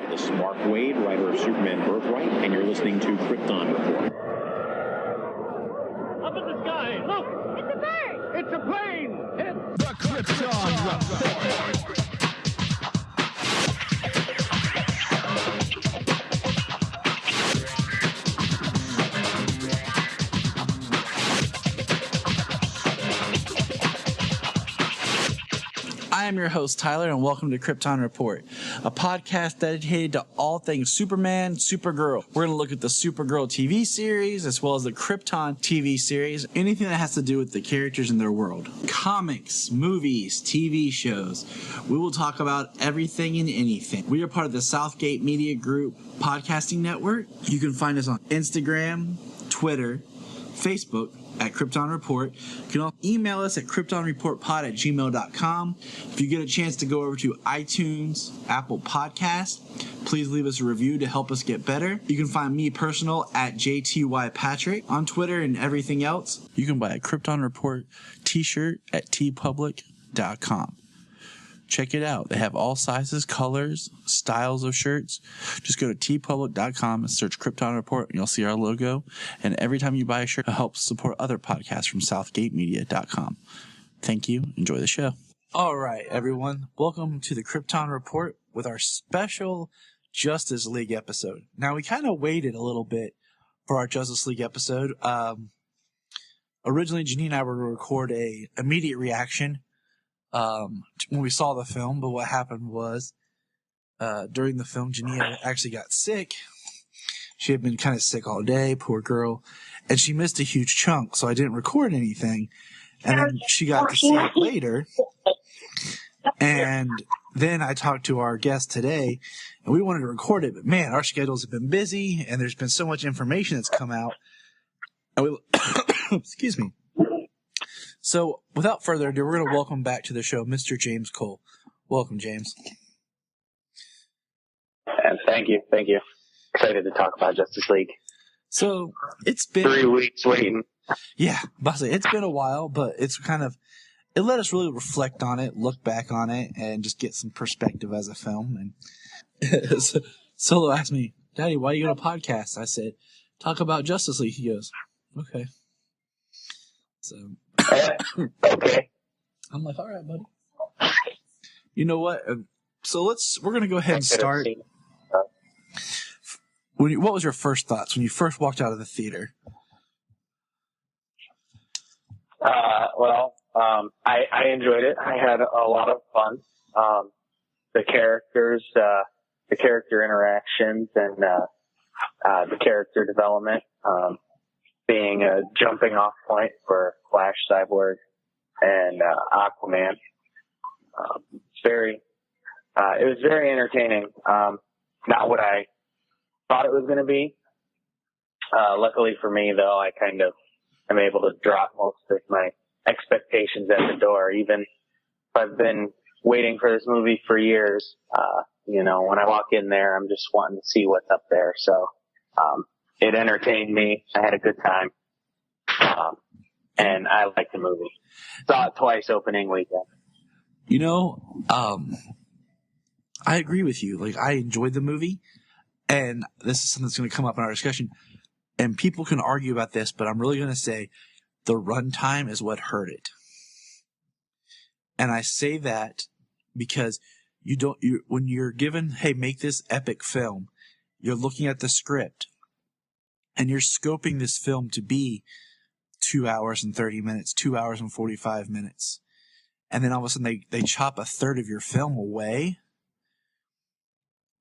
This is Mark Waid, writer of Superman Birthright, and you're listening to Krypton Report. Up in the sky, look! It's a bird! It's a plane! It's The Krypton Report. I am your host, Tyler, and welcome to Krypton Report, a podcast dedicated to all things Superman, Supergirl. We're going to look at the Supergirl TV series as well as the Krypton TV series, anything that has to do with the characters in their world. Comics, movies, TV shows. We will talk about everything and anything. We are part of the Southgate Media Group podcasting network. You can find us on Instagram, Twitter, Facebook, at Krypton Report. You can also email us at kryptonreportpod@gmail.com. If you get a chance to go over to iTunes, Apple Podcasts, please leave us a review to help us get better. You can find me personal at JTYPatrick on Twitter and everything else. You can buy a Krypton Report t-shirt at tpublic.com. Check it out. They have all sizes, colors, styles of shirts. Just go to tpublic.com and search Krypton Report, and you'll see our logo. And every time you buy a shirt, it helps support other podcasts from southgatemedia.com. Thank you. Enjoy the show. All right, everyone. Welcome to the Krypton Report with our special Justice League episode. Now, we kind of waited a little bit for our Justice League episode. Originally, Janine and I were going to record a immediate reaction when we saw the film, but what happened was during the film, Janine actually got sick. She had been kind of sick all day, poor girl, and she missed a huge chunk, so I didn't record anything. And then she got to see it later, and then I talked to our guest today, and we wanted to record it, but man, our schedules have been busy, and there's been so much information that's come out. And we, excuse me. So, without further ado, we're going to welcome back to the show Mr. James Cole. Welcome, James. And thank you. Excited to talk about Justice League. So, it's been 3 weeks waiting. Yeah, basically, it's been a while, but it's kind of, it let us really reflect on it, look back on it, and just get some perspective as a film. And Solo asked me, Daddy, why are you going to podcast? I said, talk about Justice League. He goes, okay. So, okay. I'm like, all right, buddy. You know what? So we're going to go ahead and start. What was your first thoughts when you first walked out of the theater? I enjoyed it. I had a lot of fun. The characters, the character interactions, and the character development being a jumping off point for Flash, Cyborg, and Aquaman. It was very entertaining. Not what I thought it was going to be. Luckily for me, though, I kind of am able to drop most of my expectations at the door. Even if I've been waiting for this movie for years, when I walk in there, I'm just wanting to see what's up there. So it entertained me. I had a good time. And I liked the movie. Saw it twice opening weekend. I agree with you. Like, I enjoyed the movie, and this is something that's going to come up in our discussion. And people can argue about this, but I'm really going to say the runtime is what hurt it. And I say that because when you're given, hey, make this epic film, you're looking at the script, and you're scoping this film to be 2 hours and 30 minutes, 2 hours and 45 minutes. And then all of a sudden they chop a third of your film away.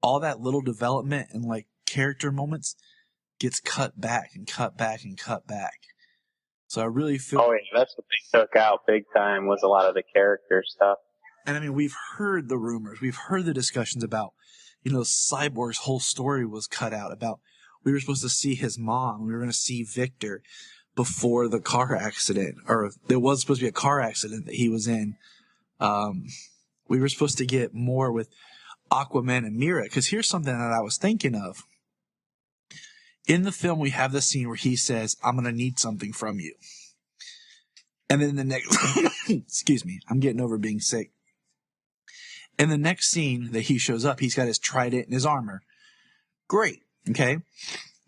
All that little development and like character moments gets cut back and cut back and cut back. So I really feel... Oh, yeah, that's what they took out big time, was a lot of the character stuff. And I mean, we've heard the rumors. We've heard the discussions about, Cyborg's whole story was cut out. About we were supposed to see his mom. We were going to see Victor before the car accident. Or there was supposed to be a car accident that he was in. We were supposed to get more with Aquaman and Mira. Because here's something that I was thinking of. In the film, we have the scene where he says, I'm going to need something from you. And then the next, excuse me, I'm getting over being sick. In the next scene that he shows up, he's got his trident and his armor. Great, okay?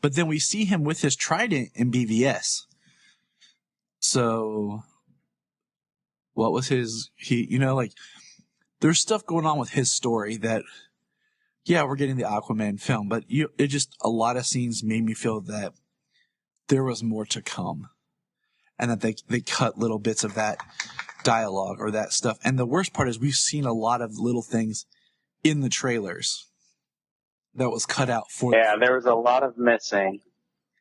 But then we see him with his trident in BVS. So, what was his... there's stuff going on with his story that... Yeah, we're getting the Aquaman film, but it just... A lot of scenes made me feel that there was more to come. And that they cut little bits of that dialogue or that stuff. And the worst part is we've seen a lot of little things in the trailers that was cut out for. Yeah, there was a lot of missing.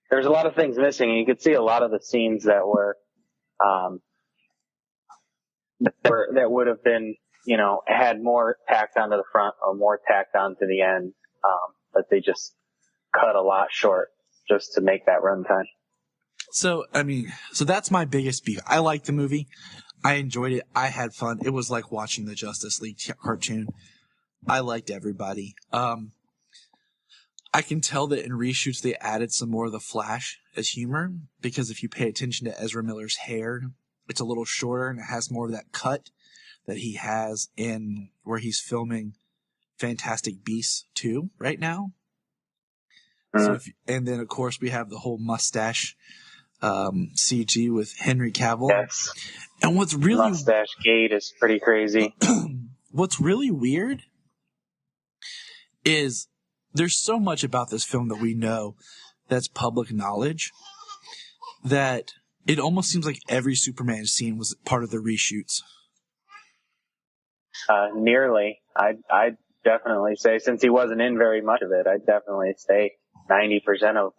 There's a lot of things missing, and you could see a lot of the scenes that were that would have been, had more tacked onto the front or more tacked onto the end, but they just cut a lot short just to make that runtime. So that's my biggest beef. I liked the movie. I enjoyed it. I had fun. It was like watching the Justice League cartoon. I liked everybody. I can tell that in reshoots they added some more of the Flash as humor, because if you pay attention to Ezra Miller's hair, it's a little shorter and it has more of that cut that he has in where he's filming Fantastic Beasts 2 right now. And then of course we have the whole mustache CG with Henry Cavill. Yes. And what's really Mustache Gate is pretty crazy. What's really weird is there's so much about this film that we know that's public knowledge that it almost seems like every Superman scene was part of the reshoots. Nearly. I'd definitely say, since he wasn't in very much of it, I'd definitely say 90% of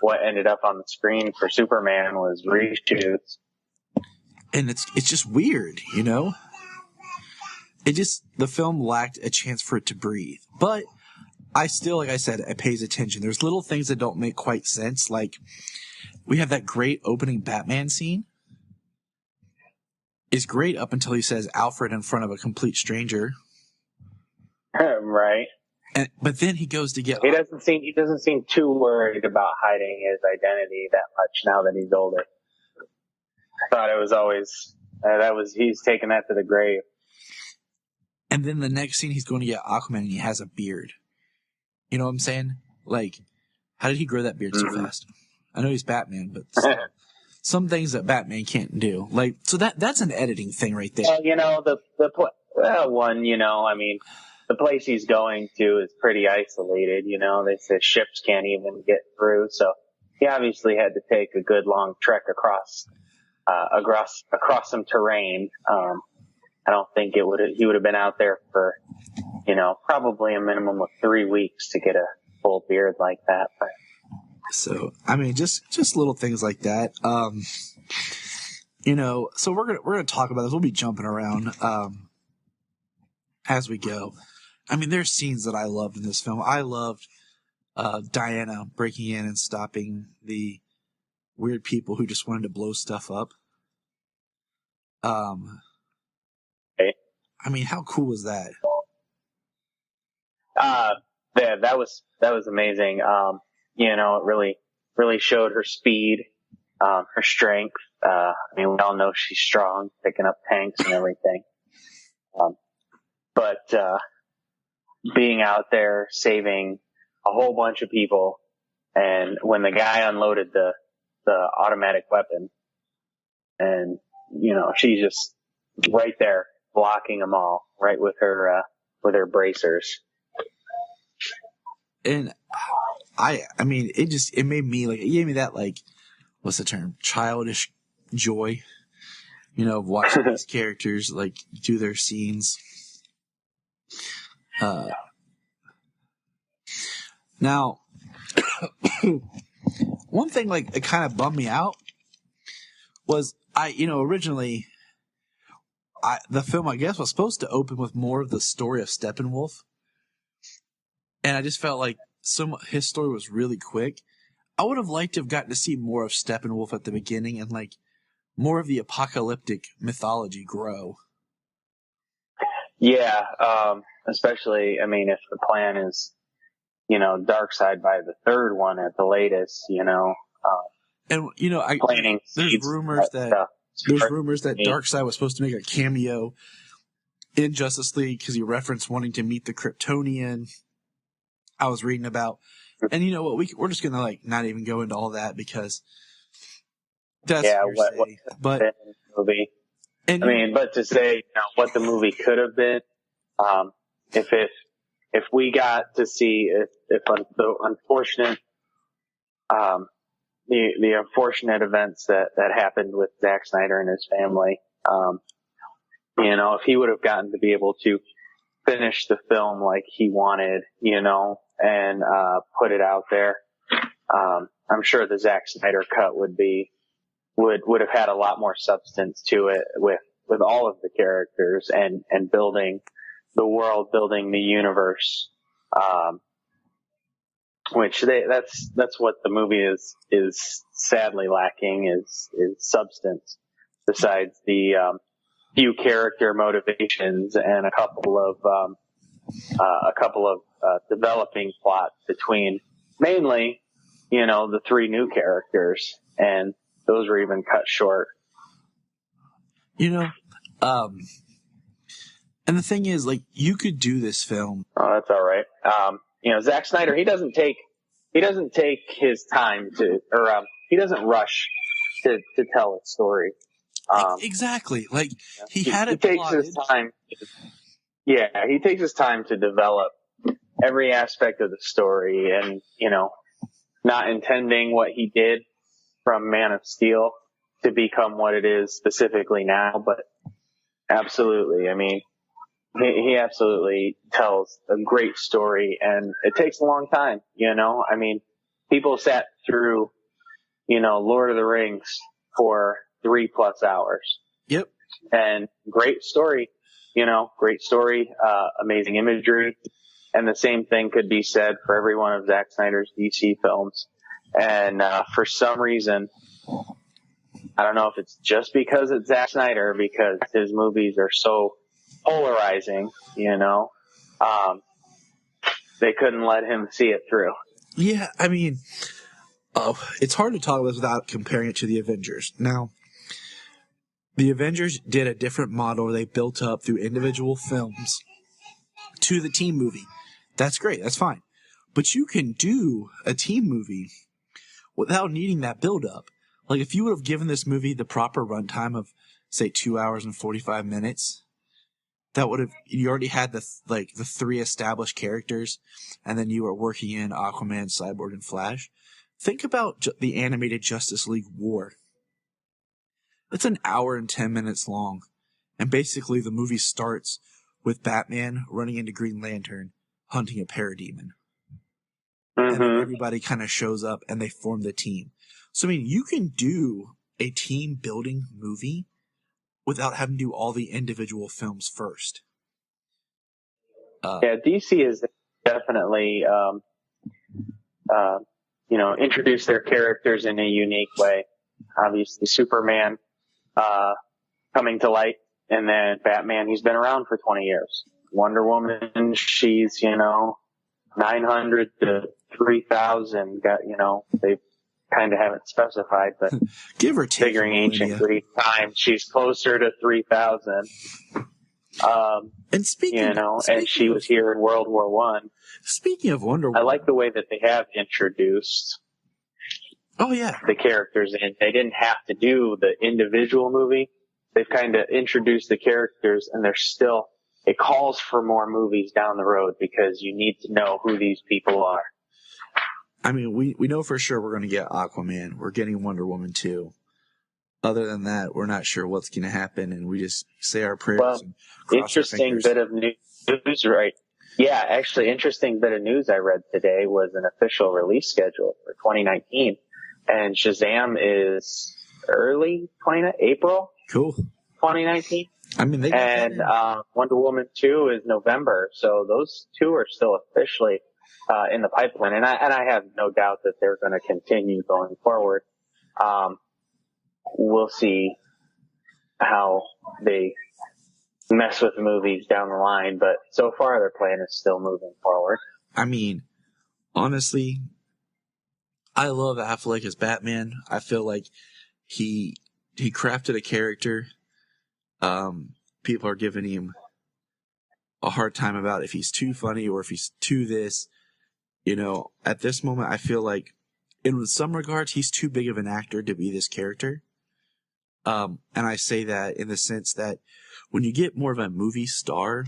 what ended up on the screen for Superman was reshoots. And it's just weird, the film lacked a chance for it to breathe. But I still, like I said, it pays attention. There's little things that don't make quite sense. Like, we have that great opening Batman scene. It's great up until he says Alfred in front of a complete stranger. Right. But then he goes to get... He doesn't seem too worried about hiding his identity that much now that he's older. I thought it was always... he's taking that to the grave. And then the next scene, he's going to get Aquaman and he has a beard. You know what I'm saying? Like, how did he grow that beard so fast? I know he's Batman, but some things that Batman can't do. Like, so that's an editing thing right there. Well, the place he's going to is pretty isolated. They say ships can't even get through, so he obviously had to take a good long trek across some terrain. I don't think he would have been out there for, probably a minimum of 3 weeks to get a full beard like that. But. So, just little things like that. So we're going to talk about this. We'll be jumping around, as we go. There's scenes that I loved in this film. I loved, Diana breaking in and stopping the weird people who just wanted to blow stuff up. How cool was that? Yeah, that was amazing. It really showed her speed, her strength. We all know she's strong, picking up tanks and everything. But being out there saving a whole bunch of people, and when the guy unloaded the automatic weapon, and she's just right there blocking them all, right with her bracers. And it made me it gave me that, what's the term? Childish joy, of watching these characters, do their scenes. Now, one thing, it kind of bummed me out was originally, the film, I guess, was supposed to open with more of the story of Steppenwolf. And I just felt like his story was really quick. I would have liked to have gotten to see more of Steppenwolf at the beginning and more of the apocalyptic mythology grow. Yeah, especially, if the plan is, Darkseid by the third one at the latest, And planting there's seeds, rumors that Darkseid Darkseid was supposed to make a cameo in Justice League, because he referenced wanting to meet the Kryptonian I was reading about. And you know what? We're just going to like not even go into all that because that's hearsay. But movie. And I mean, but to say what the movie could have been, if we got to see if the unfortunate the unfortunate events that happened with Zack Snyder and his family, if he would have gotten to be able to finish the film like he wanted, and put it out there, I'm sure the Zack Snyder cut would have had a lot more substance to it with all of the characters and building the world, building the universe, which that's what the movie is sadly lacking is substance, besides the few character motivations and a couple of developing plots between mainly the three new characters, and those were even cut short. And the thing is, like, you could do this film. Oh, that's all right. Zack Snyder, he doesn't take his time he doesn't rush to tell a story. Exactly. Like, he takes his time. He takes his time to develop every aspect of the story, and, not intending what he did from Man of Steel to become what it is specifically now, but absolutely. I mean, he absolutely tells a great story, and it takes a long time, I mean, people sat through, Lord of the Rings for 3+ hours. Yep. And great story, amazing imagery. And the same thing could be said for every one of Zack Snyder's DC films. And for some reason, I don't know if it's just because it's Zack Snyder, because his movies are so polarizing, they couldn't let him see it through. Yeah, I mean, it's hard to talk about this without comparing it to the Avengers. Now, the Avengers did a different model. They built up through individual films to the team movie. That's great. That's fine. But you can do a team movie without needing that build-up. Like, if you would have given this movie the proper runtime of, say, 2 hours and 45 minutes, that would have, you already had the three established characters, and then you were working in Aquaman, Cyborg, and Flash. Think about the animated Justice League War. It's an hour and 10 minutes long, and basically the movie starts with Batman running into Green Lantern, hunting a parademon. And then everybody kind of shows up, and they form the team. So, I mean, you can do a team-building movie without having to do all the individual films first. DC has definitely, introduced their characters in a unique way. Obviously, Superman coming to light, and then Batman, he's been around for 20 years. Wonder Woman, she's, 900 to 3,000. They kind of haven't specified, but give or take, figuring ancient Greek time, she's closer to 3,000. And speaking, and she was here in World War One. Speaking of Wonder Woman, I like the way that they have introduced. Oh yeah, the characters in. They didn't have to do the individual movie. They've kind of introduced the characters, and it calls for more movies down the road because you need to know who these people are. I mean, we know for sure we're going to get Aquaman. We're getting Wonder Woman 2. Other than that, we're not sure what's going to happen, and we just say our prayers. Well, and cross interesting our bit of news, right? Yeah, actually, interesting bit of news I read today was an official release schedule for 2019, and Shazam is early April. Cool. 2019. I mean, Wonder Woman 2 is November, so those two are still officially in the pipeline, and I have no doubt that they're going to continue going forward. We'll see how they mess with the movies down the line, but so far their plan is still moving forward. I mean, honestly, I love Affleck as Batman. I feel like he crafted a character. People are giving him a hard time about if he's too funny or if he's too this. At this moment, I feel like in some regards, he's too big of an actor to be this character. And I say that in the sense that when you get more of a movie star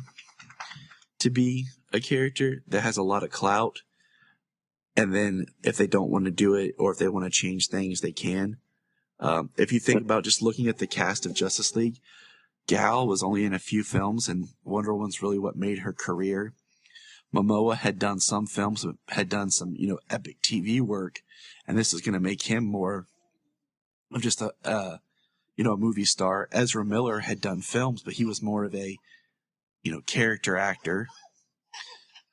to be a character that has a lot of clout, and then if they don't want to do it or if they want to change things, they can. If you think about just looking at the cast of Justice League, Gal was only in a few films, and Wonder Woman's really what made her career. Momoa had done some films, had done some, epic TV work, and this is going to make him more of just a movie star. Ezra Miller had done films, but he was more of a, character actor.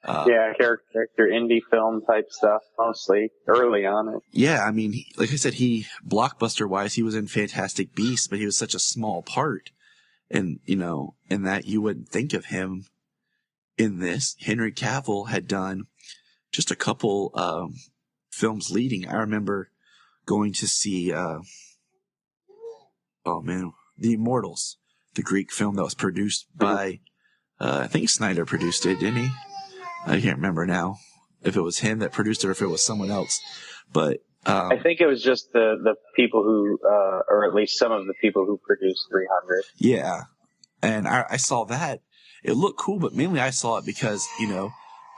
Character indie film type stuff, mostly early on. Yeah, I mean, like I said, blockbuster-wise, he was in Fantastic Beasts, but he was such a small part. And, in that you wouldn't think of him in this. Henry Cavill had done just a couple films leading. I remember going to see, The Immortals, the Greek film that was produced by, I think Snyder produced it, didn't he? I can't remember now if it was him that produced it or if it was someone else. But I think it was just the people who, or at least some of the people who produced 300. Yeah. And I saw that. It looked cool, but mainly I saw it because,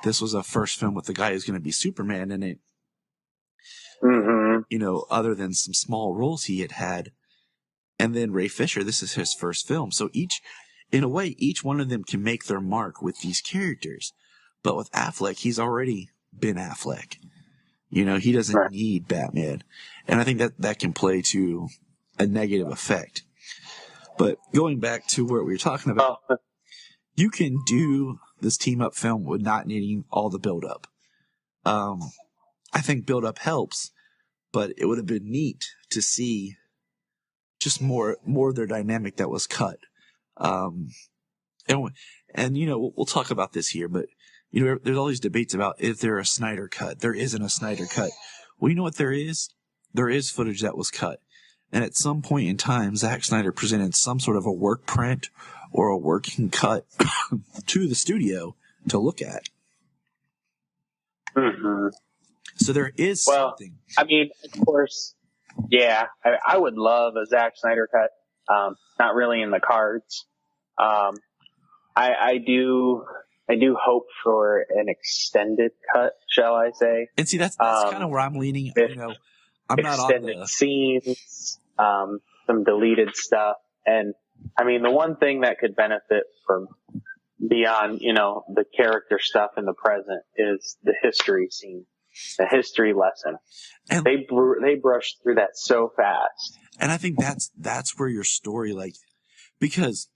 this was a first film with the guy who's going to be Superman in it. Mm-hmm. Other than some small roles he had. And then Ray Fisher, this is his first film. So each one of them can make their mark with these characters. But with Affleck, he's already been Affleck. He doesn't need Batman. And I think that can play to a negative effect. But going back to what we were talking about, you can do this team-up film with not needing all the build-up. I think build-up helps, but it would have been neat to see just more of their dynamic that was cut. And we'll talk about this here, but there's all these debates about if there a Snyder cut. There isn't a Snyder cut. Well, you know what there is? There is footage that was cut. And at some point in time, Zack Snyder presented some sort of a work print or a working cut to the studio to look at. Mm-hmm. So there is something. I mean, of course, yeah, I would love a Zack Snyder cut. Not really in the cards. I do hope for an extended cut, shall I say? And see, that's kind of where I'm leaning. I'm not on extended scenes, some deleted stuff, and I mean, the one thing that could benefit from beyond, the character stuff in the present is the history scene, the history lesson. And they brushed through that so fast. And I think that's where your story, because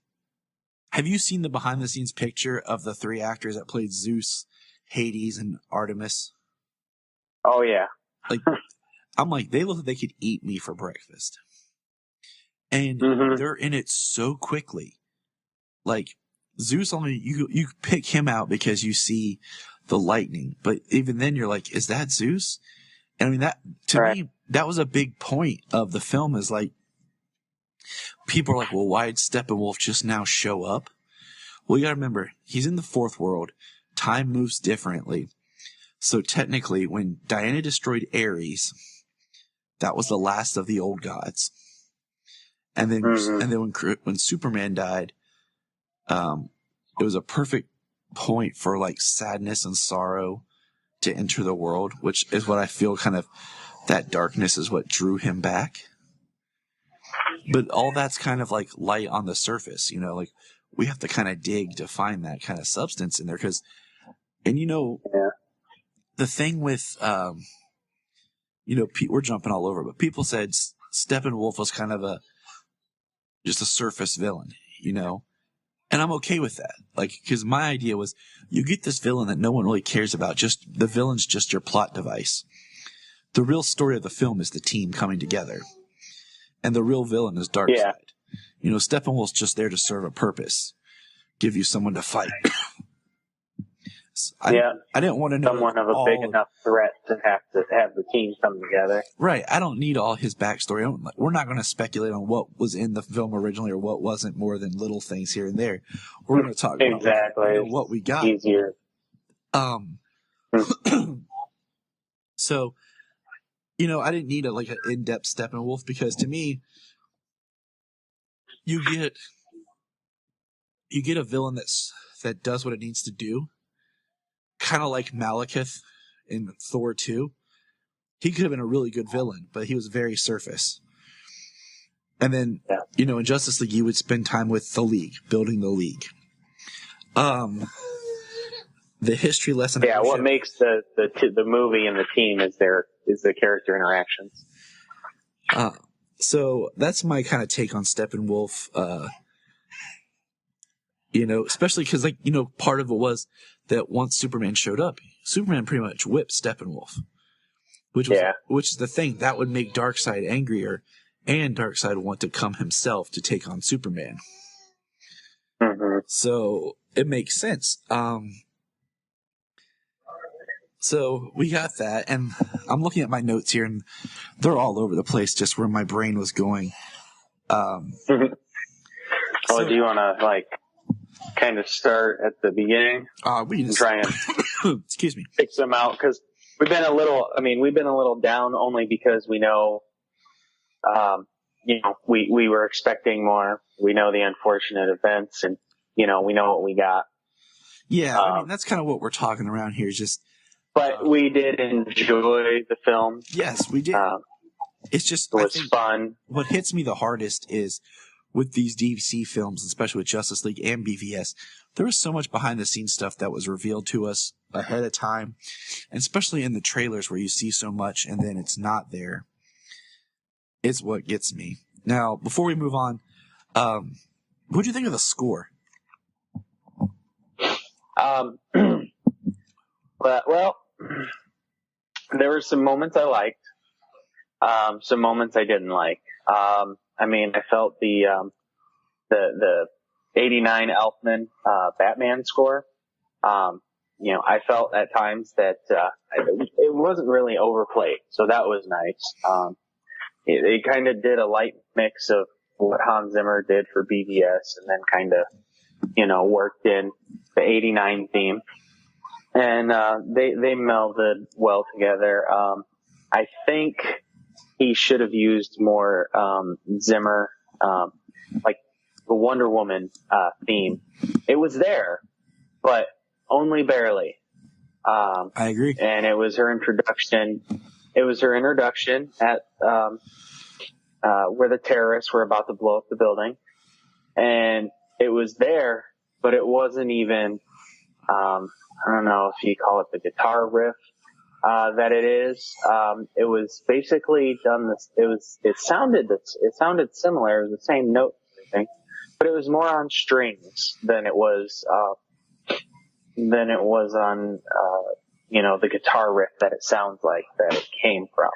have you seen the behind the scenes picture of the three actors that played Zeus, Hades, and Artemis? Oh yeah. I'm like, they look like they could eat me for breakfast. And they're in it so quickly. Zeus only, you pick him out because you see the lightning. But even then you're like, is that Zeus? And I mean, that, to me, that was a big point of the film is people are like, well, why did Steppenwolf just now show up? Well, you gotta remember, he's in the fourth world. Time moves differently. So technically, when Diana destroyed Ares, that was the last of the old gods. And then, when Superman died, it was a perfect point for sadness and sorrow to enter the world, which is what I feel kind of that darkness is what drew him back. But all that's kind of light on the surface, we have to kind of dig to find that kind of substance in there. The thing with, we're jumping all over, but people said Steppenwolf was kind of just a surface villain, and I'm okay with that. Because my idea was you get this villain that no one really cares about. Just the villain's just your plot device. The real story of the film is the team coming together. And the real villain is Darkseid. Steppenwolf's just there to serve a purpose. Give you someone to fight. I didn't want to know someone of a big enough threat to have the team come together. Right. I don't need all his backstory. We're not going to speculate on what was in the film originally or what wasn't, more than little things here and there. We're going to talk about what we got. Easier. So, I didn't need an in-depth Steppenwolf, because to me, you get a villain that does what it needs to do. Kind of like Malekith in Thor 2. He could have been a really good villain, but he was very surface. And then, in Justice League, you would spend time with the League, building the League. The history lesson. Yeah, what makes the movie and the team is the character interactions. So that's my kind of take on Steppenwolf. Especially because, part of it was that once Superman showed up, Superman pretty much whipped Steppenwolf, which is the thing that would make Darkseid angrier, and Darkseid want to come himself to take on Superman. Mm-hmm. So it makes sense. So we got that, and I'm looking at my notes here, and they're all over the place, just where my brain was going. Do you want to kind of start at the beginning? We can try and excuse me, fix them out, because we've been a little down, only because we know, we were expecting more. We know the unfortunate events, and we know what we got. Yeah, that's kind of what we're talking around here. But we did enjoy the film. Yes, we did. It's just it was fun. What hits me the hardest is with these DC films, especially with Justice League and BVS, there was so much behind the scenes stuff that was revealed to us ahead of time, and especially in the trailers where you see so much and then it's not there. It's what gets me. Now, before we move on, what do you think of the score? Well, there were some moments I liked, some moments I didn't like. I felt the 89 Elfman Batman score. I felt at times that it wasn't really overplayed, so that was nice. It kind of did a light mix of what Hans Zimmer did for BVS, and then kind of worked in the 89 theme. And they melded well together. I think he should have used more Zimmer, like the Wonder Woman theme. It was there, but only barely. I agree. And it was her introduction. It was her introduction at where the terrorists were about to blow up the building, and it was there, but it wasn't even. I don't know if you call it the guitar riff that it is. It was basically done this. It sounded similar. It was the same note, I think, but it was more on strings than it was on the guitar riff that it sounds like that it came from.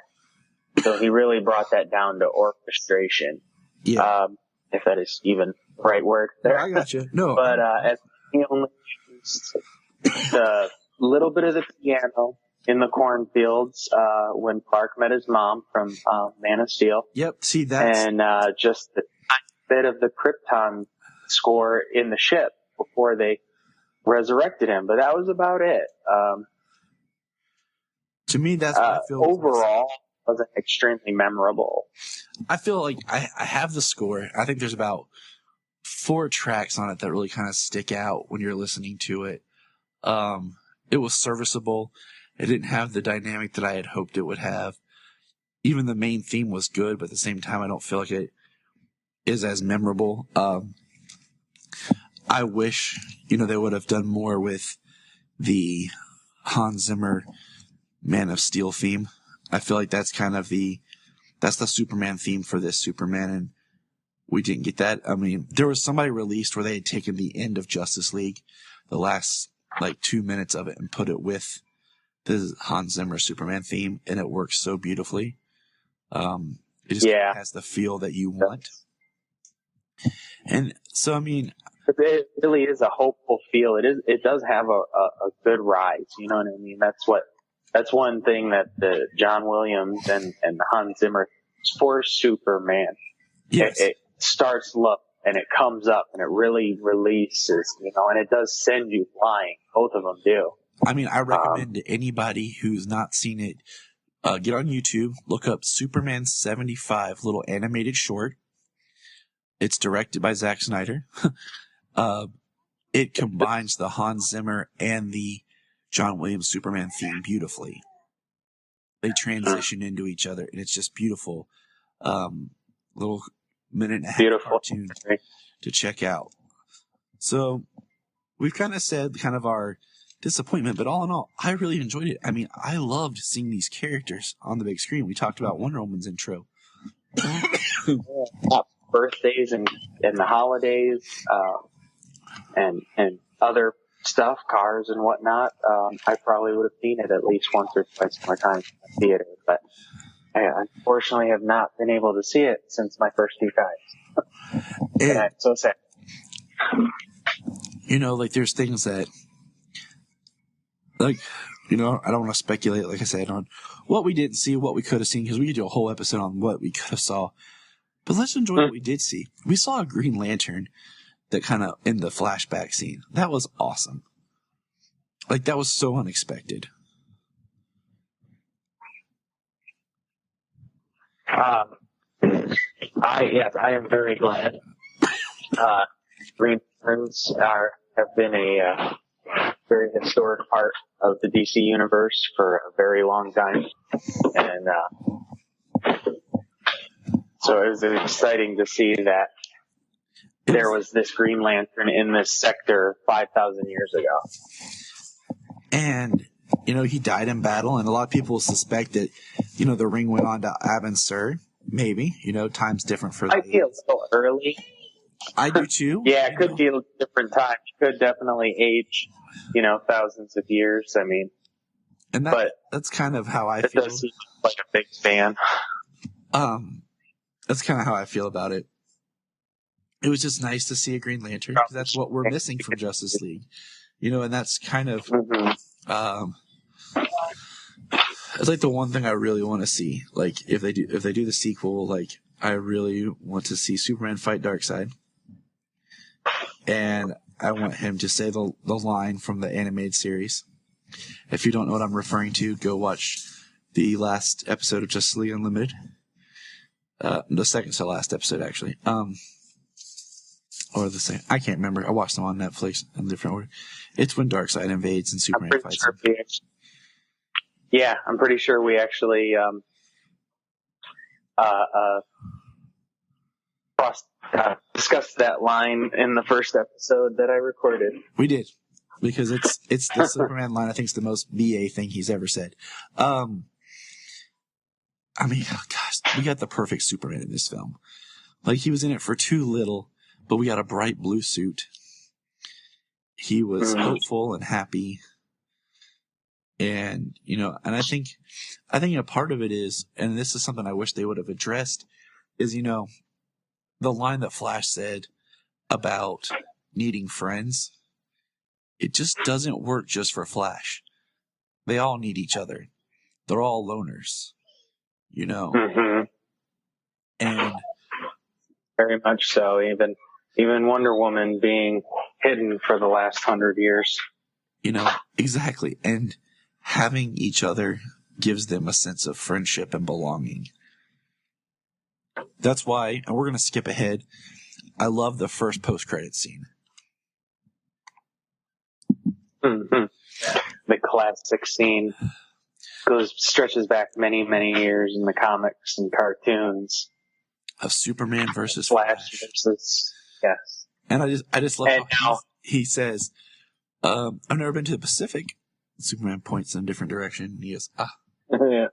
So he really brought that down to orchestration. Yeah. If that is even the right word there. No, I got you. No. But as he only used the little bit of the piano in the cornfields when Clark met his mom from Man of Steel. Yep. See that. And just the bit of the Krypton score in the ship before they resurrected him. But that was about it. To me, that's what I feel. Overall, wasn't extremely memorable. I feel like I have the score. I think there's about 4 tracks on it that really kind of stick out when you're listening to it. It was serviceable. It didn't have the dynamic that I had hoped it would have. Even the main theme was good, but at the same time, I don't feel like it is as memorable. I wish, they would have done more with the Hans Zimmer Man of Steel theme. I feel like that's kind of that's the Superman theme for this Superman, and we didn't get that. I mean, there was somebody released where they had taken the end of Justice League, the last 2 minutes of it, and put it with the Hans Zimmer Superman theme, and it works so beautifully. It just has the feel that you want. And so, I mean, it really is a hopeful feel. It does have a good rise. You know what I mean? That's one thing that the John Williams and Hans Zimmer for Superman. Yes. It starts low and it comes up and it really releases, and it does send you flying. Both of them do. I mean, I recommend to anybody who's not seen it, get on YouTube, look up Superman 75, little animated short. It's directed by Zack Snyder. It combines the Hans Zimmer and the John Williams Superman theme beautifully. They transition into each other, and it's just beautiful. Little minute and a half cartoon to check out. So we've kind of said kind of our disappointment, but all in all, I really enjoyed it. I mean, I loved seeing these characters on the big screen. We talked about Wonder Woman's intro. Birthdays and the holidays, and other stuff, cars and whatnot. I probably would have seen it at least once or twice more times in the theater, but I unfortunately have not been able to see it since my first two times. And I'm so sad. Like there's things that, like, I don't want to speculate, like I said, on what we didn't see, what we could have seen, because we could do a whole episode on what we could have saw. But let's enjoy what we did see. We saw a Green Lantern that kind of in the flashback scene. That was awesome. Like, that was so unexpected. I am very glad. Green Lanterns have been a very historic part of the DC universe for a very long time, and so it was exciting to see that there was this Green Lantern in this sector 5,000 years ago. And, he died in battle, and a lot of people suspect that, the ring went on to Abin Sur. Maybe. Time's different for I feel a little early. I do too. Yeah, it could be a different time. It could definitely age, thousands of years. I mean, and that's kind of how I feel. It does seem like a big fan. That's kind of how I feel about it. It was just nice to see a Green Lantern, because that's what we're missing from Justice League. And that's kind of, it's like the one thing I really want to see. Like, if they do the sequel, like, I really want to see Superman fight Darkseid. And I want him to say the line from the animated series. If you don't know what I'm referring to, go watch the last episode of Justice League Unlimited. The second to last episode, actually. Or the same. I can't remember. I watched them on Netflix in a different order. It's when Darkseid invades and Superman fights him. Yeah, I'm pretty sure we actually discussed that line in the first episode that I recorded. We did, because it's the Superman line. I think it's the most BA thing he's ever said. I mean, gosh, we got the perfect Superman in this film. Like, he was in it for too little, but we got a bright blue suit. He was hopeful and happy. And, and I think a part of it is, and this is something I wish they would have addressed, is, the line that Flash said about needing friends. It just doesn't work just for Flash. They all need each other. They're all loners. And very much so. Even Wonder Woman being hidden for the last 100 years. Exactly. And having each other gives them a sense of friendship and belonging. That's why, and we're going to skip ahead, I love the first post-credit scene. The classic scene stretches back many, many years in the comics and cartoons of Superman versus Flash versus, yes. And I just love how he says, I've never been to the Pacific. Superman points in a different direction. And he goes, Yeah.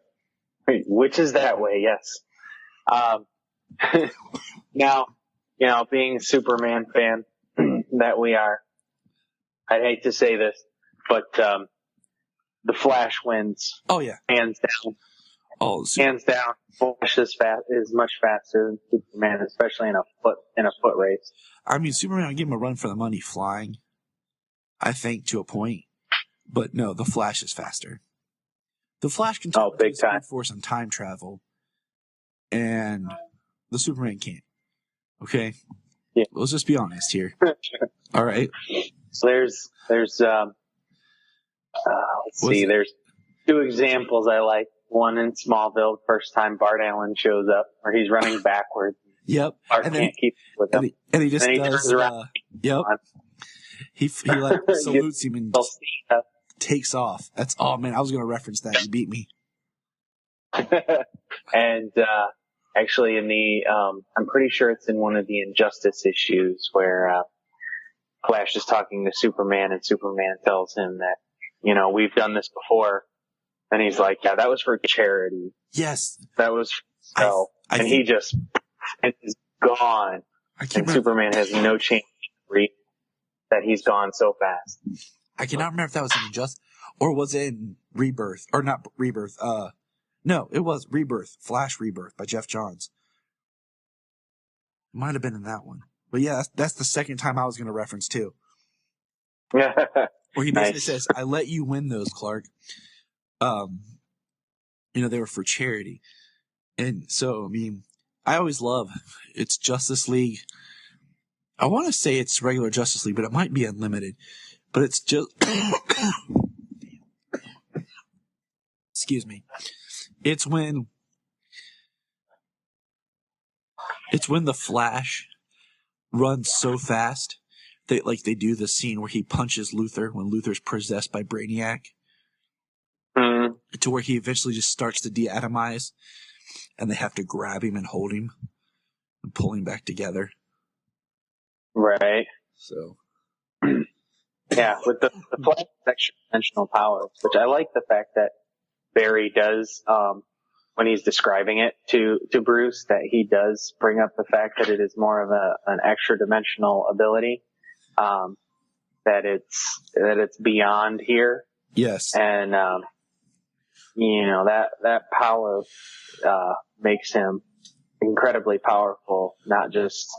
Wait, which is that way? Yes. Now, being a Superman fan that we are, I'd hate to say this, but the Flash wins. Oh yeah, hands down. Oh, Hands down, Flash is much faster than Superman, especially in a foot race. I mean, Superman, I give him a run for the money flying, I think, to a point. But no, the Flash is faster. The Flash can tap big into time. Speed Force and time travel, and the Superman can't. Okay? Yeah. Let's just be honest here. All right? So there's let's see, there's two examples I like. One in Smallville, first time Bart Allen shows up, where he's running backwards. Yep. Bart can't keep up with him. And he just and he does, turns around. Yep. He like salutes him and just takes off. That's, oh man, I was going to reference that. You beat me. And actually in the I'm pretty sure it's in one of the Injustice issues where Flash is talking to Superman, and Superman tells him that, we've done this before. And he's like, yeah, that was for charity. Yes. That was so. And he just is gone. And Superman has no chance to read that he's gone so fast. I cannot remember if that was in Injustice or was it in Rebirth, or not Rebirth. No, it was Rebirth, Flash Rebirth by Jeff Johns. It might have been in that one. But yeah, that's the second time I was going to reference too. Where he basically says, I let you win those, Clark. They were for charity. And so, I mean, I always love, it's Justice League. I want to say it's regular Justice League, but it might be unlimited. But it's just, excuse me. It's when the Flash runs so fast that, like, they do the scene where he punches Luthor when Luthor's possessed by Brainiac. To where he eventually just starts to deatomize, and they have to grab him and hold him and pull him back together. Right. So. Yeah, with the Flash extra dimensional powers, which I like the fact that Barry does, when he's describing it to Bruce, that he does bring up the fact that it is more of an extra dimensional ability, that it's beyond here. Yes. And, that power, makes him incredibly powerful, not just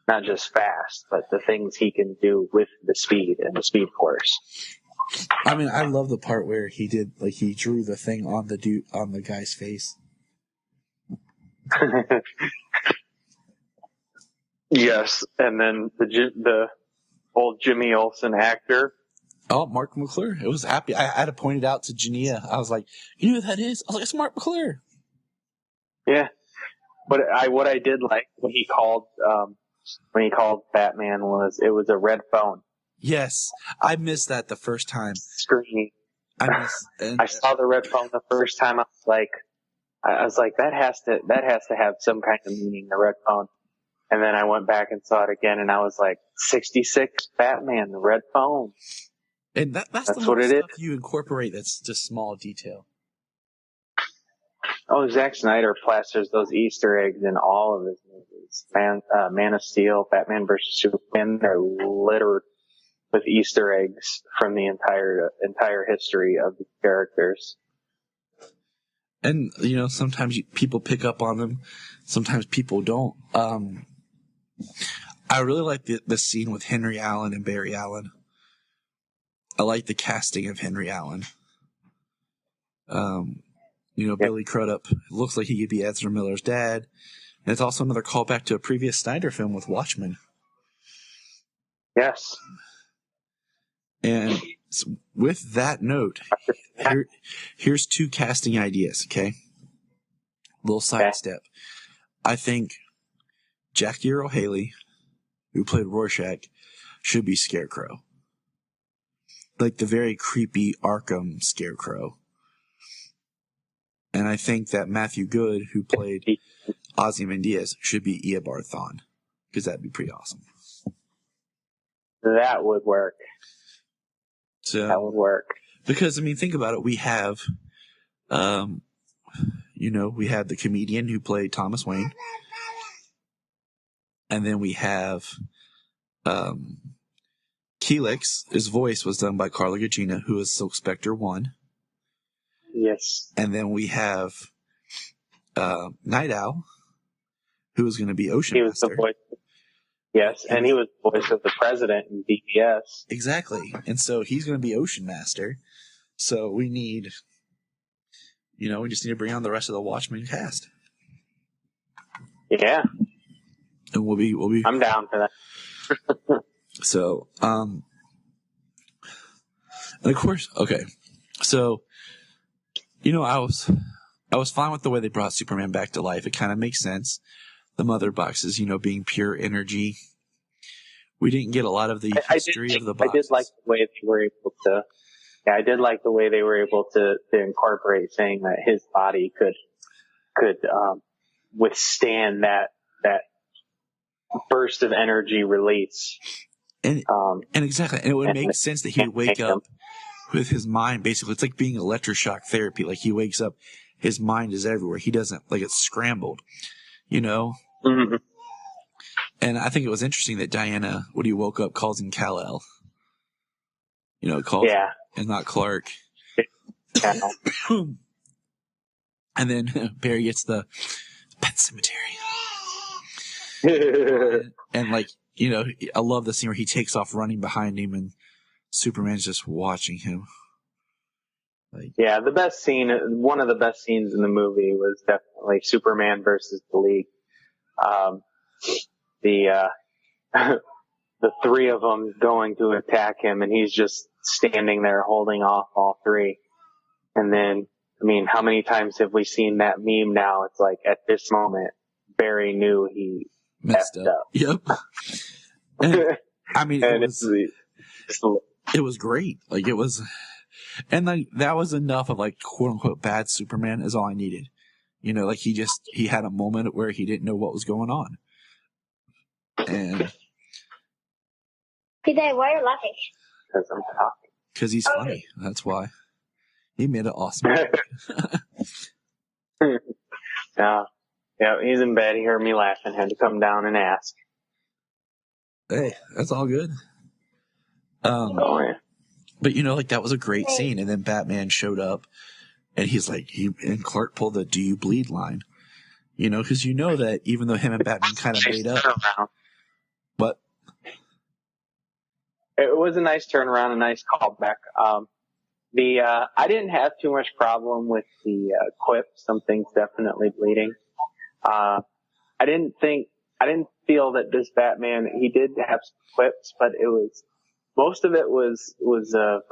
fast, but the things he can do with the speed and the Speed Force. I mean, I love the part where he drew the thing on the guy's face. Yes, and then the old Jimmy Olsen actor. Oh, Mark McClure. It was happy. I had to point it out to Jania. I was like, you know who that is? I was like, it's Mark McClure. Yeah. But what I did like when he called Batman was a red phone. Yes. I missed that the first time. Screen. I saw the red phone the first time. I was like, that has to have some kind of meaning, the red phone. And then I went back and saw it again, and I was like, 66 Batman, the red phone. And that's the what it stuff is. You incorporate that's just small detail. Oh, Zack Snyder plasters those Easter eggs in all of his movies. Man of Steel, Batman vs. Superman, they're littered with Easter eggs from the entire history of the characters. And, sometimes people pick up on them. Sometimes people don't. I really like the scene with Henry Allen and Barry Allen. I like the casting of Henry Allen. Billy Crudup looks like he could be Ezra Miller's dad. And it's also another callback to a previous Snyder film with Watchmen. Yes. And with that note, here's two casting ideas, okay? Little sidestep. I think Jackie Earle Haley, who played Rorschach, should be Scarecrow. Like the very creepy Arkham Scarecrow. And I think that Matthew Good, who played Ozymandias, should be Eobard Thawne. Because that'd be pretty awesome. That would work. So, that would work. Because, think about it. We have, we had the comedian who played Thomas Wayne. And then we have Keelix. His voice was done by Carla Gugino, who is Silk Spectre 1. Yes. And then we have Night Owl, who was going to be Ocean He was Master. the voice. Yes, and he was the voice of the president in BBS. Exactly. And so he's going to be Ocean Master. So we need, we just need to bring on the rest of the Watchmen cast. Yeah. And we'll be. I'm down for that. So, and of course, okay. So, I was fine with the way they brought Superman back to life. It kind of makes sense. The mother boxes, being pure energy. We didn't get a lot of the history of the boxes. I did like the way they were able to. Yeah, I did like the way they were able to incorporate saying that his body could withstand that burst of energy release. And exactly, and it would make sense that he would wake up with his mind. Basically, it's like being electroshock therapy. Like he wakes up, his mind is everywhere. He doesn't it's scrambled. Mm-hmm. And I think it was interesting that Diana, when he woke up, calls him Kal-El. Calls him, and not Clark. Yeah. And then Barry gets the pet cemetery. and I love the scene where he takes off running behind him and Superman's just watching him. The best scene, one of the best scenes in the movie was definitely Superman versus the League. The three of them going to attack him, and he's just standing there holding off all three. And then, how many times have we seen that meme now? It's like, at this moment, Barry knew he messed up. Yep. And, it was great. It was, and that was enough of quote unquote bad Superman is all I needed. He had a moment where he didn't know what was going on. And Hey, Dad, why are you laughing? Because I'm talking. Because he's funny. That's why. He made it awesome. Yeah, he's in bed. He heard me laughing. Had to come down and ask. Hey, that's all good. Yeah. But that was a great scene. And then Batman showed up, and he's and Clark pulled the "Do you bleed?" line. Because that even though him and Batman kind of made up. But it was a nice turnaround, a nice callback. I didn't have too much problem with the quip. Something's definitely bleeding. I didn't feel that this Batman, he did have some quips, but most of it was of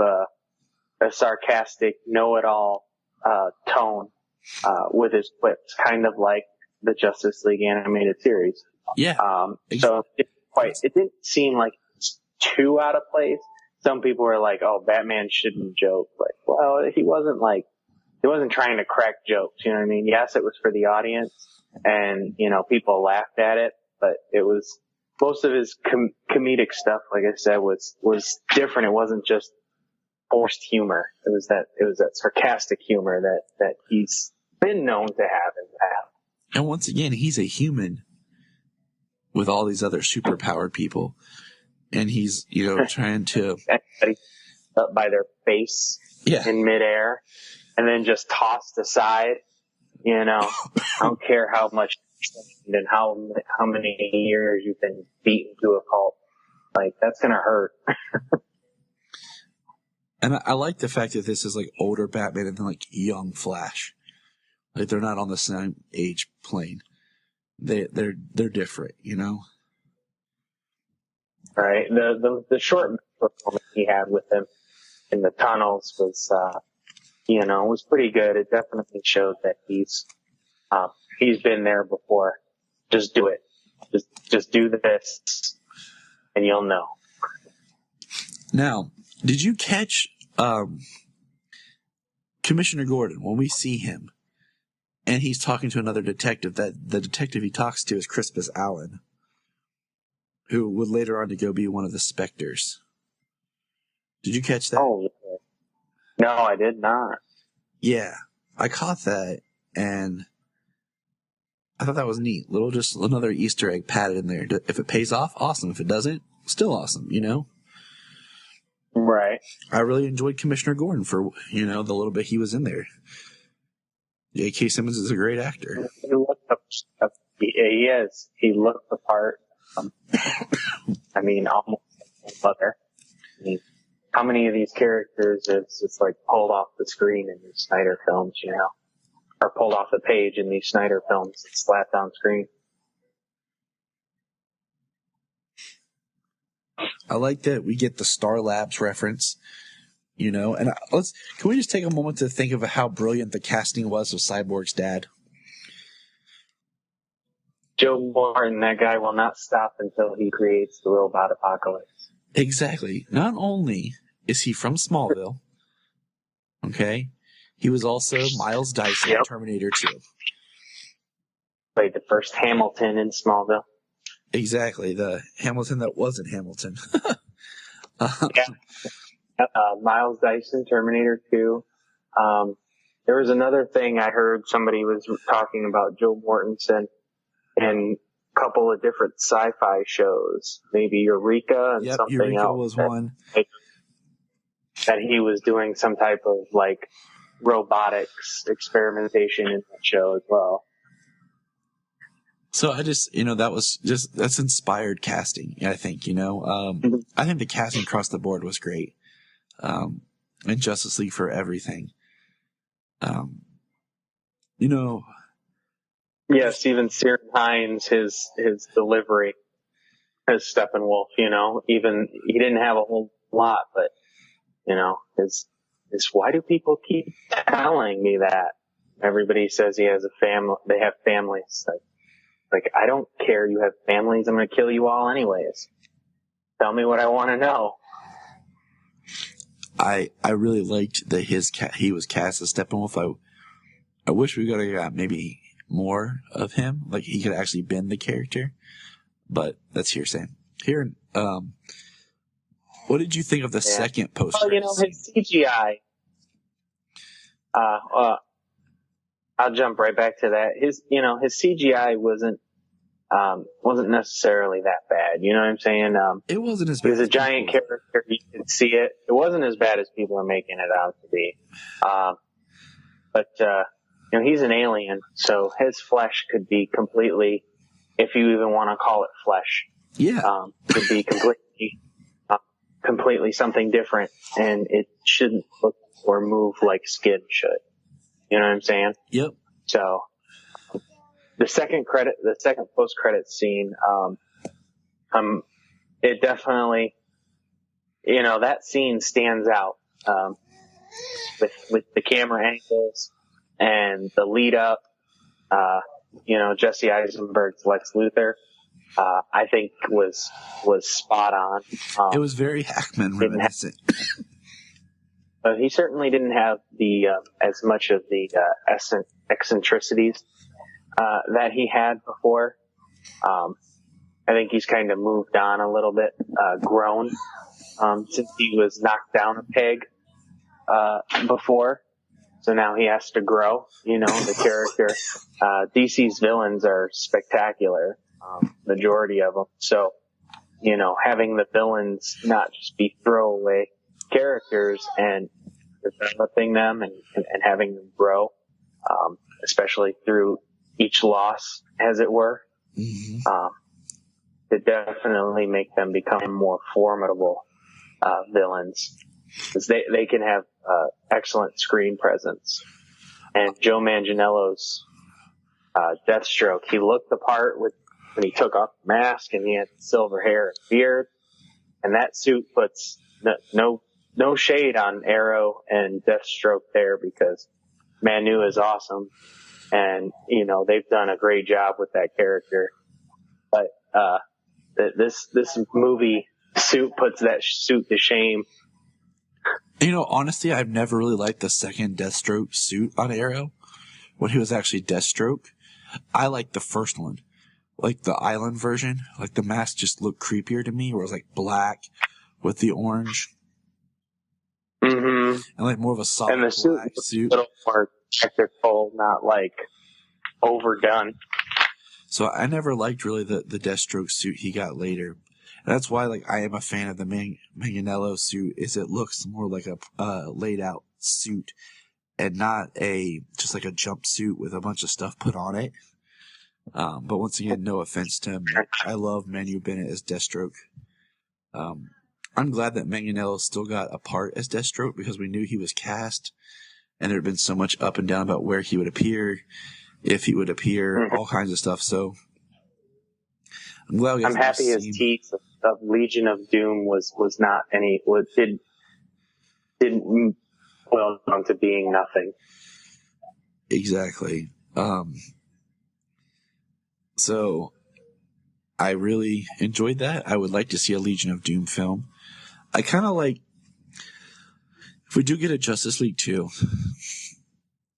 a sarcastic, know-it-all tone with his quips, kind of like the Justice League animated series. Yeah. So it didn't seem like it's too out of place. Some people were like, "Oh, Batman shouldn't joke." Well, he wasn't trying to crack jokes. You know what I mean? Yes, it was for the audience, and people laughed at it, but it was most of his comedic stuff. Like I said, was different. It wasn't just forced humor. It was that sarcastic humor that he's been known to have in the past. And once again, he's a human with all these other superpowered people. And he's, trying to... up by their face in midair and then just tossed aside. I don't care how much and how many years you've been beaten to a pulp. That's going to hurt. And I like the fact that this is older Batman and then young Flash. They're not on the same age plane. They're different, Right. The short performance he had with him in the tunnels was pretty good. It definitely showed that he's been there before. Just do it. Just do this and you'll know. Now, did you catch Commissioner Gordon when we see him and he's talking to another detective? That the detective he talks to is Crispus Allen, who would later on to go be one of the Spectres. Did you catch that? Oh, no, I did not. Yeah, I caught that, and I thought that was neat. Just another Easter egg padded in there. If it pays off, awesome. If it doesn't, still awesome, Right. I really enjoyed Commissioner Gordon for, the little bit he was in there. J.K. Simmons is a great actor. He looked he is. He looked the part. I mean, almost mother. I mean, how many of these characters is just like pulled off the screen in these Snyder films, you know, or pulled off the page in these Snyder films and slapped on screen? I like that we get the Star Labs reference, you know, and can we just take a moment to think of how brilliant the casting was of Cyborg's dad? Joe Morton, that guy will not stop until he creates the robot apocalypse. Exactly. Not only is he from Smallville, okay, he was also Miles Dyson in Terminator 2. Played the first Hamilton in Smallville. Exactly, the Hamilton that wasn't Hamilton. Miles Dyson, Terminator 2. There was another thing I heard somebody was talking about Joe Mortensen in a couple of different sci-fi shows, maybe Eureka and something Eureka else. Was one. That he was doing some type of like robotics experimentation in that show as well. So I just, that's inspired casting, I think, I think the casting across the board was great. And Justice League for everything. Yes, even Ciaran Hinds, his delivery as Steppenwolf, even he didn't have a whole lot, but his why do people keep telling me that? Everybody says he has a family, they have families. Like, I don't care you have families, I'm gonna kill you all anyways. Tell me what I want to know. I really liked that he was cast as Steppenwolf. I wish we could have got maybe more of him, like he could have actually been the character, but that's hearsay. Here, what did you think of the second poster? Well, his CGI. I'll jump right back to that. His CGI wasn't necessarily that bad. You know what I'm saying? It wasn't as bad. He was a giant character. You could see it. It wasn't as bad as people are making it out to be. But he's an alien, so his flesh could be completely, if you even want to call it flesh. Yeah. Could be completely something different, and it shouldn't look or move like skin should. You know what I'm saying? Yep. So the second post-credit scene, it definitely, that scene stands out, with the camera angles and the lead up, Jesse Eisenberg's Lex Luthor, I think was spot on. It was very Hackman reminiscent. He certainly didn't have the as much of the eccentricities that he had before. I think he's kind of moved on a little bit, grown since he was knocked down a peg before. So now he has to grow. The character. DC's villains are spectacular, majority of them. So, having the villains not just be throwaway characters and developing them and having them grow, especially through each loss, as it were, to definitely make them become more formidable villains, because they can have excellent screen presence. And Joe Manganiello's Deathstroke, he looked the part when he took off the mask and he had silver hair and beard, and that suit puts no shade on Arrow and Deathstroke there, because Manu is awesome, and they've done a great job with that character. But this movie suit puts that suit to shame. Honestly, I've never really liked the second Deathstroke suit on Arrow, when he was actually Deathstroke. I like the first one, like the island version. Like the mask just looked creepier to me, where it was like black with the orange. Mm-hmm. And like more of a solid and the black suit. A little more technical, not like overdone. So I never liked really the Deathstroke suit he got later. And that's why I am a fan of the Manganiello suit, is it looks more like a laid out suit and not just like a jumpsuit with a bunch of stuff put on it. But once again, no offense to him. I love Manu Bennett as Deathstroke. I'm glad that Manganiello still got a part as Deathstroke because we knew he was cast, and there had been so much up and down about where he would appear, if he would appear, all kinds of stuff. So I'm happy his teeth of Legion of Doom was not any didn't boil down to being nothing. Exactly. So I really enjoyed that. I would like to see a Legion of Doom film. I kind of like, if we do get a Justice League 2,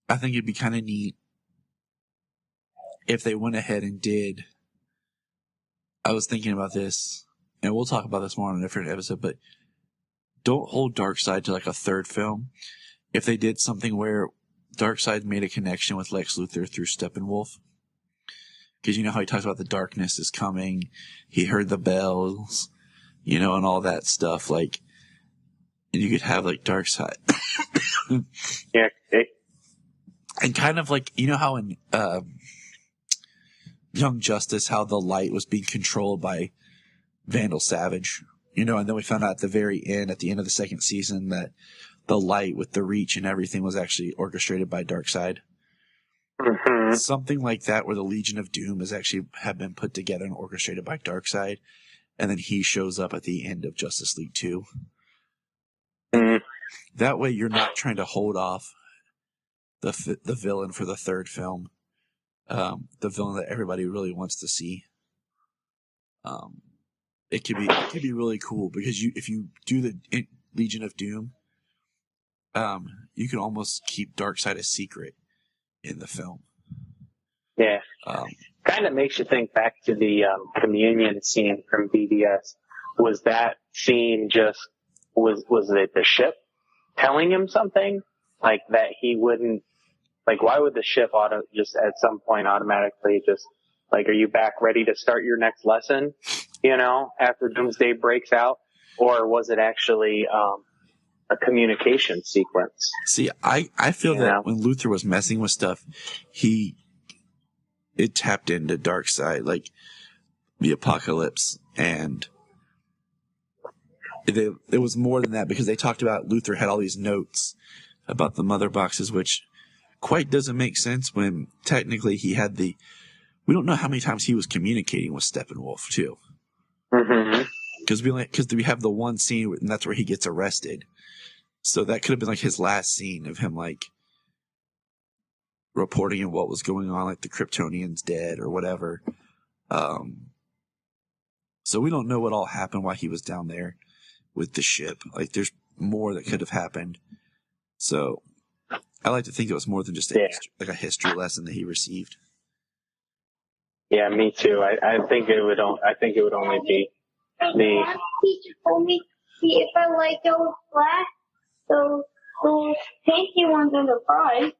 I think it'd be kind of neat if they went ahead and did, I was thinking about this, and we'll talk about this more on a different episode, but don't hold Darkseid to like a third film. If they did something where Darkseid made a connection with Lex Luthor through Steppenwolf, because you know how he talks about the darkness is coming, he heard the bells, and all that stuff, like, and you could have like Darkseid. Yeah. And kind of like, how in Young Justice, how the light was being controlled by Vandal Savage, and then we found out at the end of the second season, that the light with the reach and everything was actually orchestrated by Darkseid. Mm-hmm. Something like that, where the Legion of Doom have been put together and orchestrated by Darkseid, and then he shows up at the end of Justice League 2. Mm-hmm. That way, you're not trying to hold off the villain for the third film, the villain that everybody really wants to see. It could be really cool because if you do the Legion of Doom, you can almost keep Darkseid a secret in the film. Yeah. Kind of makes you think back to the communion scene from BBS. Was that scene was it the ship telling him something? Like that he wouldn't, like why would the ship just at some point automatically just, like, are you back ready to start your next lesson, after Doomsday breaks out? Or was it actually a communication sequence? See, I feel that when Luthor was messing with stuff, it tapped into Darkseid, like the Apocalypse, and it was more than that, because they talked about Luthor had all these notes about the mother boxes, which quite doesn't make sense when technically he had we don't know how many times he was communicating with Steppenwolf too. Mm-hmm. Because we have the one scene, and that's where he gets arrested. So that could have been like his last scene of him like reporting on what was going on, like the Kryptonians dead or whatever. So we don't know what all happened while he was down there with the ship. Like there's more that could have happened. So I like to think it was more than just a history lesson that he received. Yeah, me too. I think it would only be the teacher told me if I like those black, those pinky ones are the fries.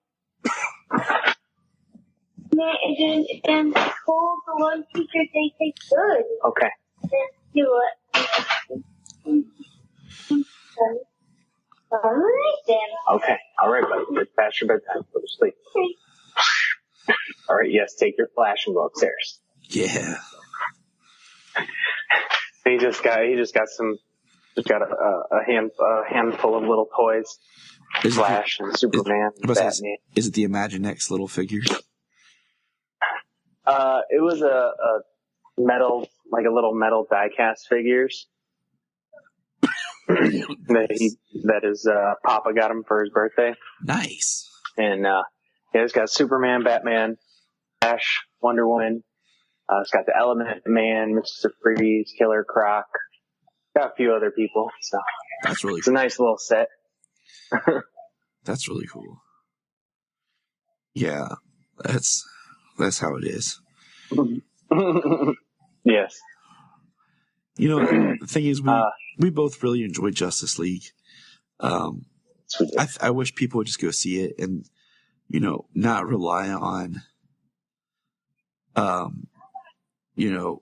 And told the one teacher they taste good. Okay. Then do it. All right then. Okay. All right, buddy. It's past your bedtime. Go to sleep. Okay. All right. Yes. Take your flash and go upstairs. Yeah. He just got a handful of little toys. Flash and Superman. Is it the Imaginext little figures? It was a metal, like a little metal die-cast figures. that his Papa got him for his birthday. Nice. And it's got Superman, Batman, Flash, Wonder Woman. It's got the Element Man, Mr. Freeze, Killer Croc. Got a few other people. So that's really it's a nice little set. That's really cool. Yeah, that's how it is. Yes. The thing is, we both really enjoyed Justice League. I wish people would just go see it and, not rely on,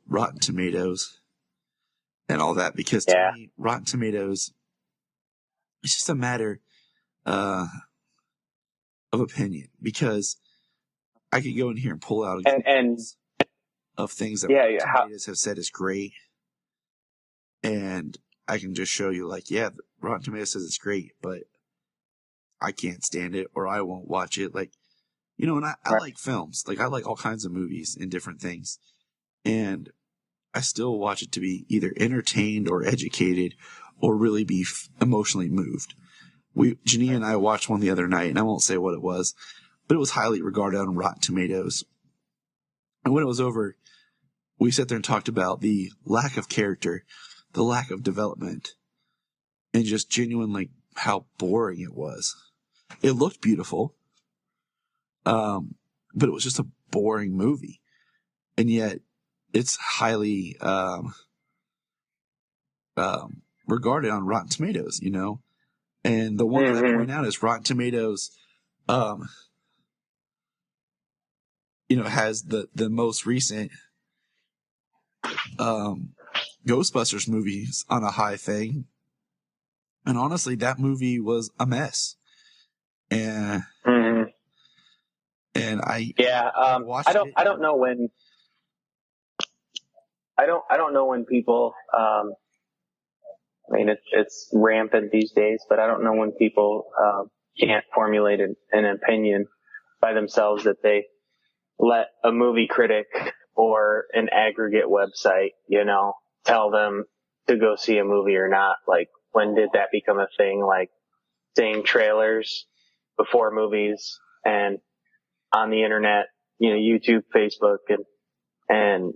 Rotten Tomatoes and all that, because to me, Rotten Tomatoes, it's just a matter, of opinion, because I could go in here and pull out and examples of things that Rotten Tomatoes have said is great, and I can just show you, like, yeah, Rotten Tomatoes says it's great, but I can't stand it, or I won't watch it. Like, you know, and I like films. Like, I like all kinds of movies and different things. And I still watch it to be either entertained or educated or really be emotionally moved. Janine and I watched one the other night, and I won't say what it was, but it was highly regarded on Rotten Tomatoes. And when it was over, we sat there and talked about the lack of character, the lack of development, and just genuinely how boring it was. It looked beautiful, but it was just a boring movie. And yet, it's highly regarded on Rotten Tomatoes, you know? And the one that I point out is Rotten Tomatoes, you know, has the most recent Ghostbusters movies on a high thing. And honestly, that movie was a mess. And and I watched it. I don't know when I don't know when people I mean it's rampant these days, but I don't know when people can't formulate an opinion by themselves, that they let a movie critic or an aggregate website, you know, tell them to go see a movie or not. Like, when did that become a thing? Like, seeing trailers before movies and on the internet, you know, YouTube, Facebook, and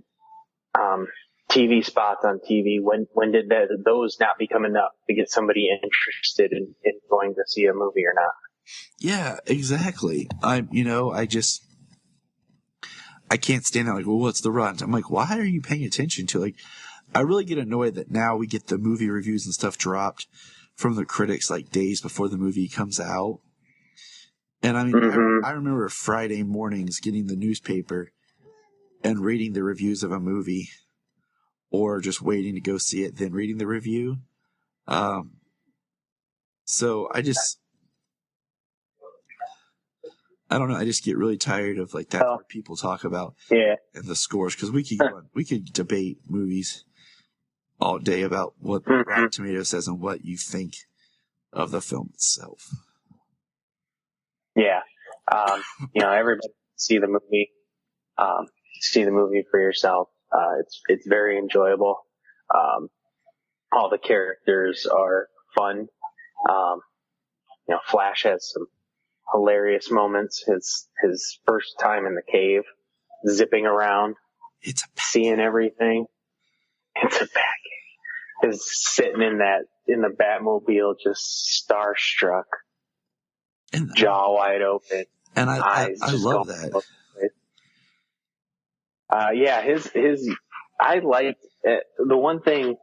TV spots on TV. When did those not become enough to get somebody interested in going to see a movie or not? Yeah, exactly. I can't stand that. Like, well, what's the run? I'm like, why are you paying attention to? Like, I really get annoyed that now we get the movie reviews and stuff dropped from the critics like days before the movie comes out. And I mean, I remember Friday mornings getting the newspaper and reading the reviews of a movie, or just waiting to go see it, then reading the review. So I don't know. I just get really tired of like that. What people talk about, and the scores, because we could debate movies all day about what Rotten Tomatoes says and what you think of the film itself. Yeah, you know, everybody see the movie. See the movie for yourself. It's very enjoyable. All the characters are fun. You know, Flash has some hilarious moments. His first time in the cave, zipping around, seeing everything. It's a bad game. Is sitting in the Batmobile, just starstruck, and jaw wide open, and I love that. I liked it. The one thing,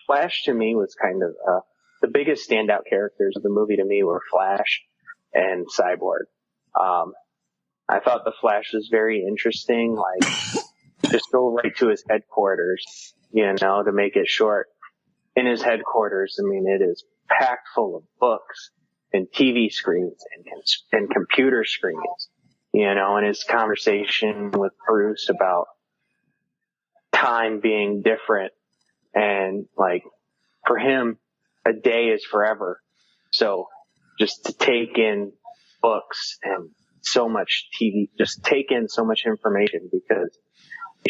Flash to me was kind of the biggest standout characters of the movie to me were Flash and Cyborg. I thought the Flash was very interesting. Like, just go right to his headquarters, you know, to make it short. In his headquarters, I mean, it is packed full of books and TV screens and computer screens, you know, and his conversation with Bruce about time being different, and like, for him, a day is forever. So just to take in books and so much TV, just take in so much information, because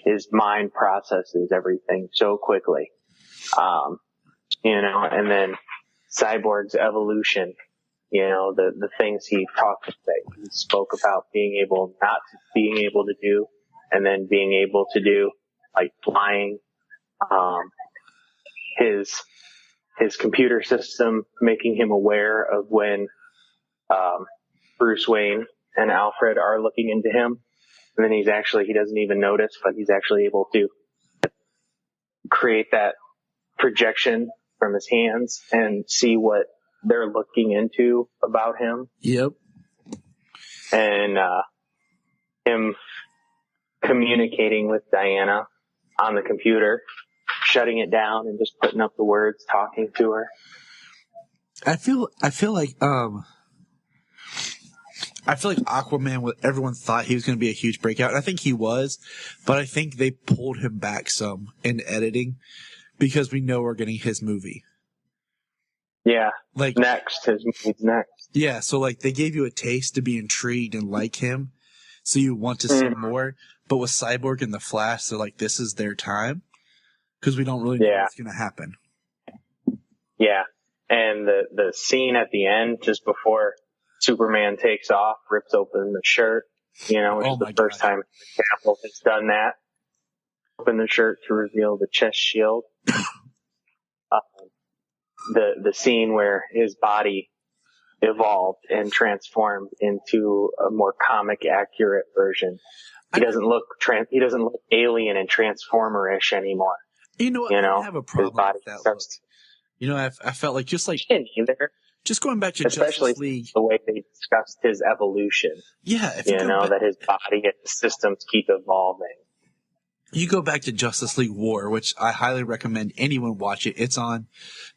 his mind processes everything so quickly. You know, and then Cyborg's evolution, you know, the things he talked about, he spoke about being able to do, and then being able to do, like flying, his computer system making him aware of when, Bruce Wayne and Alfred are looking into him. And then he doesn't even notice, but he's actually able to create that projection from his hands and see what they're looking into about him. Yep. And, him communicating with Diana on the computer, shutting it down and just putting up the words, talking to her. I feel like, I feel like Aquaman, everyone thought he was going to be a huge breakout, and I think he was, but I think they pulled him back some in editing because we know we're getting his movie. Yeah. Like his movie's next. Yeah, so like they gave you a taste to be intrigued and like him, so you want to see more. But with Cyborg and the Flash, they're like, this is their time because we don't really know what's going to happen. Yeah, and the scene at the end, just before Superman takes off, rips open the shirt, which is the first time Cavill has done that. Open the shirt to reveal the chest shield. The scene where his body evolved and transformed into a more comic accurate version. He doesn't look alien and transformer-ish anymore. You know what? I have a problem with that look. I felt like just going back to especially Justice League, the way they discussed his evolution. Yeah, that his body and his systems keep evolving. You go back to Justice League War, which I highly recommend anyone watch it. It's on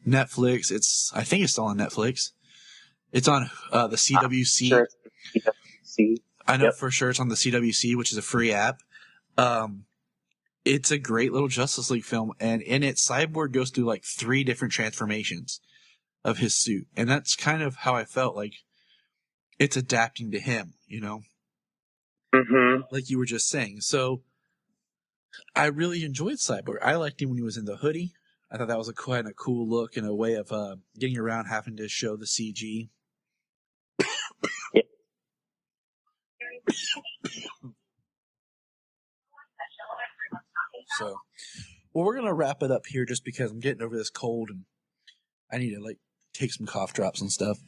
Netflix. I think it's still on Netflix. It's on the CWC. Sure it's CWC. I know for sure it's on the CWC, which is a free app. It's a great little Justice League film, and in it, Cyborg goes through like 3 different transformations of his suit, and that's kind of how I felt like it's adapting to him, like you were just saying. So I really enjoyed Cyborg. I liked him when he was in the hoodie. I thought that was quite a cool look and a way of getting around having to show the CG. Yeah. So, well, we're going to wrap it up here just because I'm getting over this cold and I need to take some cough drops and stuff.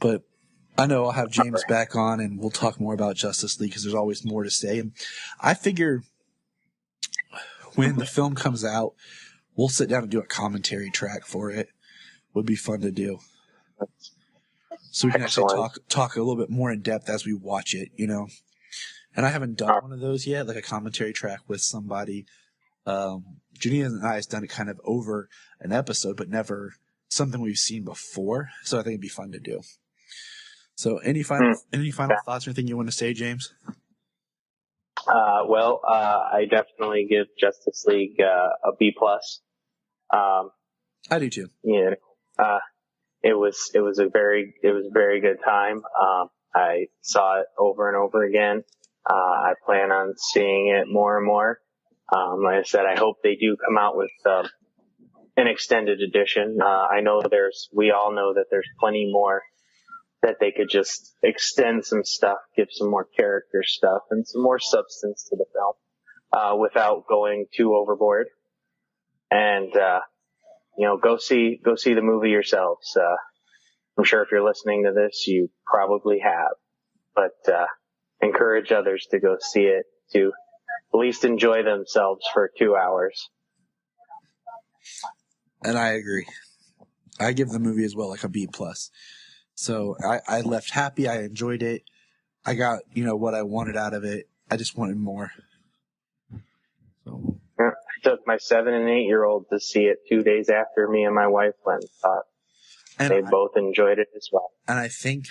But I know I'll have James back on and we'll talk more about Justice League because there's always more to say. And I figure when the film comes out, we'll sit down and do a commentary track for it. Would be fun to do. So we can actually talk a little bit more in depth as we watch it, And I haven't done one of those yet, like a commentary track with somebody. Junia and I has done it kind of over an episode, but never something we've seen before. So I think it'd be fun to do. So any final thoughts or anything you want to say, James? I definitely give Justice League a B+. I do too. It was a very good time. I saw it over and over again. I plan on seeing it more and more. Like I said, I hope they do come out with an extended edition. We all know that there's plenty more that they could just extend some stuff, give some more character stuff and some more substance to the film, without going too overboard. And, go see the movie yourselves. I'm sure if you're listening to this, you probably have, but, encourage others to go see it, to at least enjoy themselves for 2 hours. And I agree. I give the movie as well like a B+. So I left happy. I enjoyed it. I got, what I wanted out of it. I just wanted more. So. I took my 7 and 8-year-old to see it 2 days after me and my wife went and they both enjoyed it as well. And I think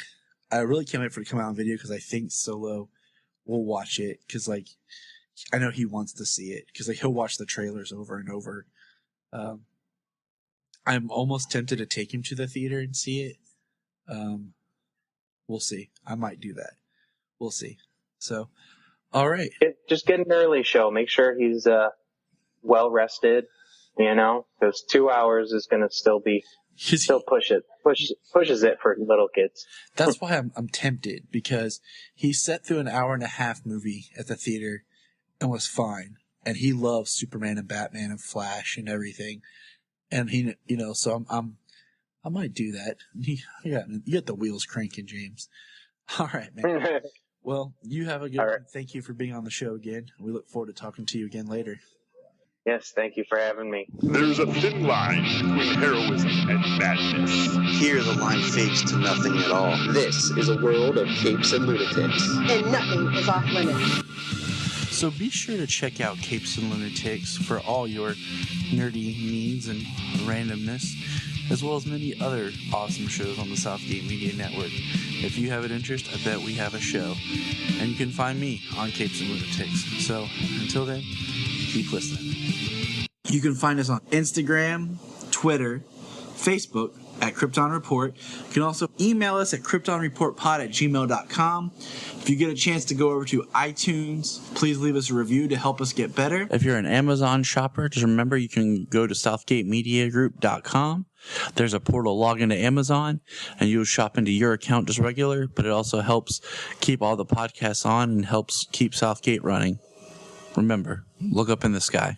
I really can't wait for it to come out on video because I think Solo will watch it because, I know he wants to see it because, he'll watch the trailers over and over. I'm almost tempted to take him to the theater and see it. We'll see. I might do that. We'll see. So, all right. Just get an early show. Make sure he's well rested, because 2 hours is going to still pushes it for little kids. That's why I'm tempted, because he sat through an hour and a half movie at the theater and was fine. And he loves Superman and Batman and Flash and everything. And he, so I might do that. You got the wheels cranking, James. All right, man. Well, you have a good one. Thank you for being on the show again. We look forward to talking to you again later. Yes, thank you for having me. There's a thin line between heroism and madness. Here the line fades to nothing at all. This is a world of capes and lunatics. And nothing is off limits. So be sure to check out Capes and Lunatics for all your nerdy needs and randomness. as well as many other awesome shows on the Southgate Media Network. If you have an interest, I bet we have a show. And you can find me on Capes and Lunatics. So, until then, keep listening. You can find us on Instagram, Twitter, Facebook at Krypton Report. You can also email us at kryptonreportpod@gmail.com. If you get a chance to go over to iTunes, please leave us a review to help us get better. If you're an Amazon shopper, just remember you can go to southgatemediagroup.com. There's a portal, log into Amazon, and you'll shop into your account just regular, but it also helps keep all the podcasts on and helps keep Southgate running. Remember, look up in the sky.